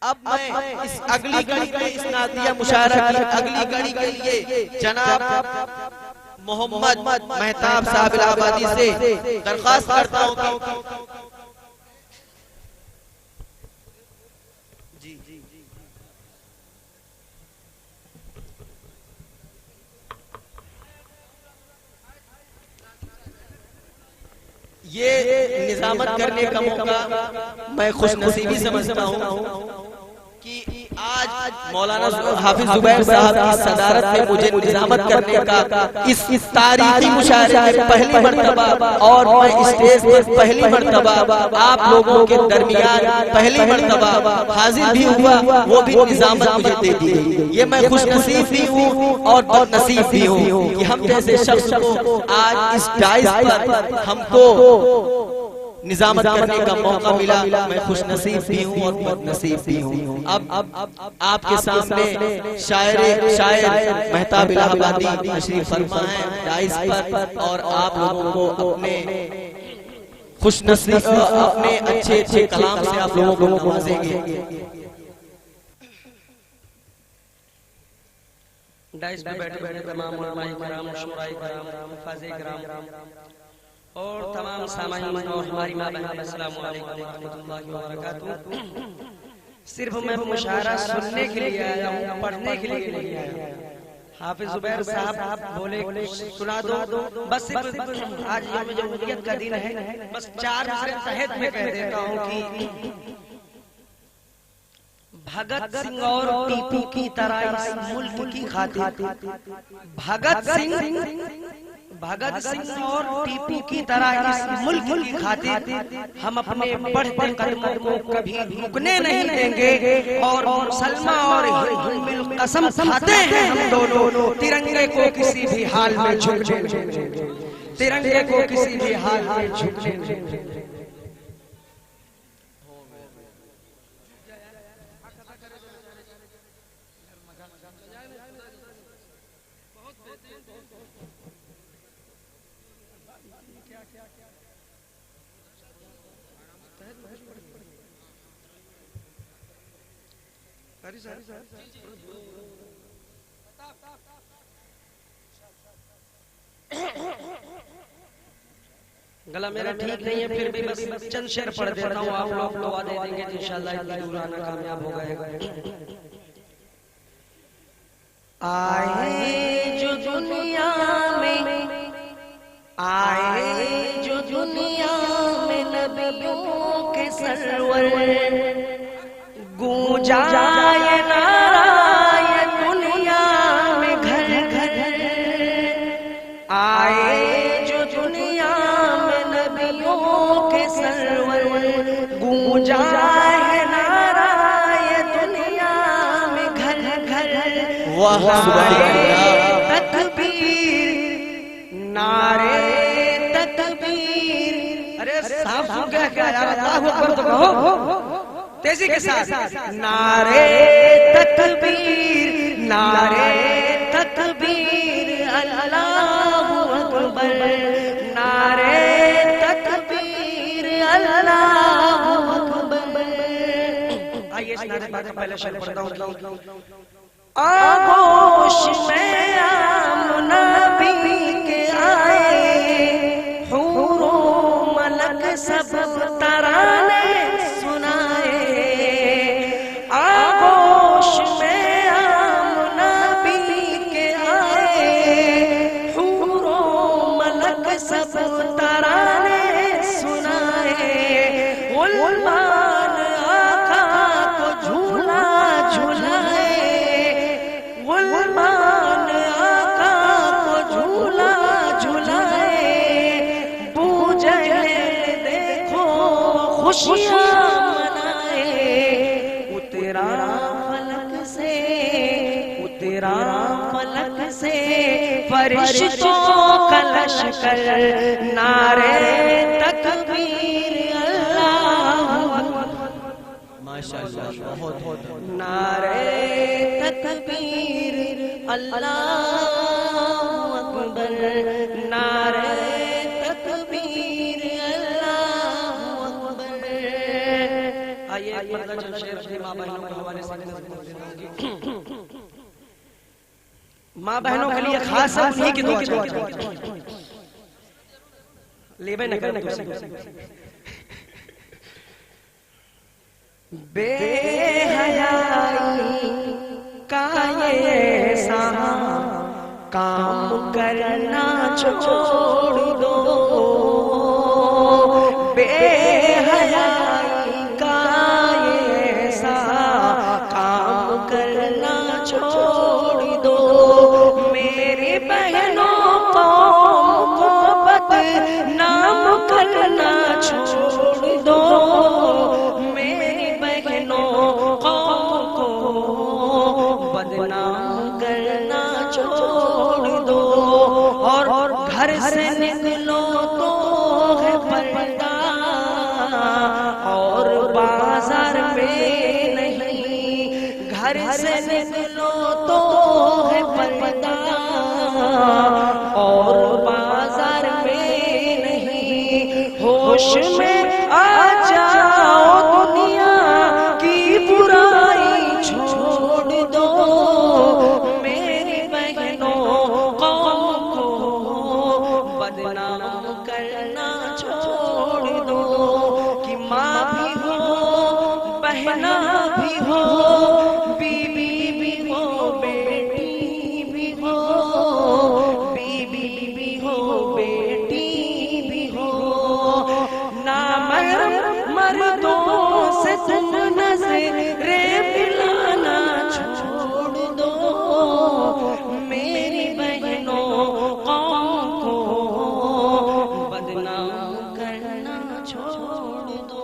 अब मैं इस अगली कड़ी में इस नातिया मुशायरा की अगली कड़ी के लिए जनाब मोहम्मद मेहताब साहब इलाहाबादी से दरख्वास्त करता हूं कि जी ये निजामत करने का मौका मैं खुशनसीबी समझता हूँ कि आज मौलाना हाफिज जुबैर साहब की सदारत में मुझे निजामत करने का इस तारीखी मुशायरे में पहली मर्तबा और मैं स्टेज पर पहली मर्तबा आप लोगों के दरमियान पहली मर्तबा हाजिर भी हुआ, वो भी निजामत मुझे दे दी गई। ये मैं खुशनसीब भी हूँ और बदनसीब भी हूँ कि हम जैसे शख्स को आज इस डाइस पर हमको निजामत करने का मौका मिला। मैं खुशनसीब भी हूँ और बदनसीब भी हूँ। अब आपके सामने शायर मेहताब इलाहाबादी तशरीफ फरमा है डाइस पर और आप लोगों को अपने खुशनसीब अपने अच्छे अच्छे कलाम से आप लोगों को नवाजेंगे। डाइस पे बैठे बैठे तमाम उलमाए किराम, शुराए किराम, हफ़ाज़े किराम और तमाम सामाईन और हमारी माँ बहन, अस्सलामु अलैकुम व रहमतुल्लाहि व बरकातुहू। सिर्फ मैं मुशायरा सुनने के लिए आया हूँ, पढ़ने के लिए नहीं आया। हाफिज जुबैर साहब बोले सुना दो, बस सिर्फ आज यौम जमहूरियत का दिन है, बस 4 तहत में कह देता हूँ कि भगत सिंह और टीपू की तरह इस मुल्क की खातिर, भगत सिंह और टीपू की तरह इस मुल्क की खातिर हम अपने बढ़ते कदमों को कभी रुकने नहीं देंगे और मुसलमान और हिंदू मिल कसम खाते हैं हम दोनों तिरंगे को किसी भी हाल में झुकने नहीं देंगे, तिरंगे को किसी भी हाल में झुकने नहीं देंगे। गला मेरा ठीक नहीं है, फिर भी बस चंद शेर पढ़ देता हूँ, आप लोग दुआ दे देंगे तो इंशाअल्लाह ये दुराना कामयाब हो गए। आए जो दुनिया में, आए जो दुनिया में नबियों के सरवर, गूंजा ये नारा ये दुनिया में घर घर। आए जो दुनिया में नबियों के सरवर, गूंजा ये नारा ये दुनिया में घर घर। तकबीर नारे तकबीर, अरे साफ हो गया क्या यार, अल्लाहू अकबर तो कहो तेजी के साथ। नारे तकबीर, नारे तकबीर, अल्लाहू अकबर, नारे तकबीर, अल्लाहू अकबर। आइए इस नारे बाद पहले शेर पढ़ता हूँ। आगोश में आमना नबी के आए, हूरो मलक सब तराने सुनाए। आगोश में आमना नबी के आए, हूरो मलक सब तराने सुनाए। गुलमान आका को झूला झूलाए, गुलमान आका को झूला झूलाए। पूजे देखो खुशियाँ मनाए, उतरा फलक से, उतरा फलक से फरिश्तों का लश्कर। नारे तकबीर, अल्लाहू अकबर, माशाअल्लाह, बहुत नारे तकबीर, अल्लाहू अकबर, नारे तकबीर, अल्लाहू अकबर। आइए आइए मतलब चंद शेर अपनी माँ बहनों के हवाले से माँ बहनों के लिए खास है, उन्हीं की दुआ चाहिए। लेबे न कर बेहयाई का ये ऐसा काम करना छोड़ दो, बेहयाई का ये ऐसा काम करना छोड़ दो। मेरी बहनों को बदनाम करना छोड़ दो, मेरी बहनों को बदनाम करना छोड़ दो। और घर से निकलो तो है पर्दा, और बाजार में नहीं। घर से निकलो तो है पर्दा, और बाजार में नहीं। होश में आ जाओ, दुनिया की बुराई छोड़ दो, मेरी बहनों कौम को बदनाम करना छोड़ दो। कि माँ भी हो, बहना भी हो, बीवी भी हो, बेटी भी हो, बीवी भी हो, बेटी भी हो। नामर्द मर्दों से तुम नजरे मिलाना छोड़ दो, मेरी बहनों कौम को बदनाम करना छोड़ दो।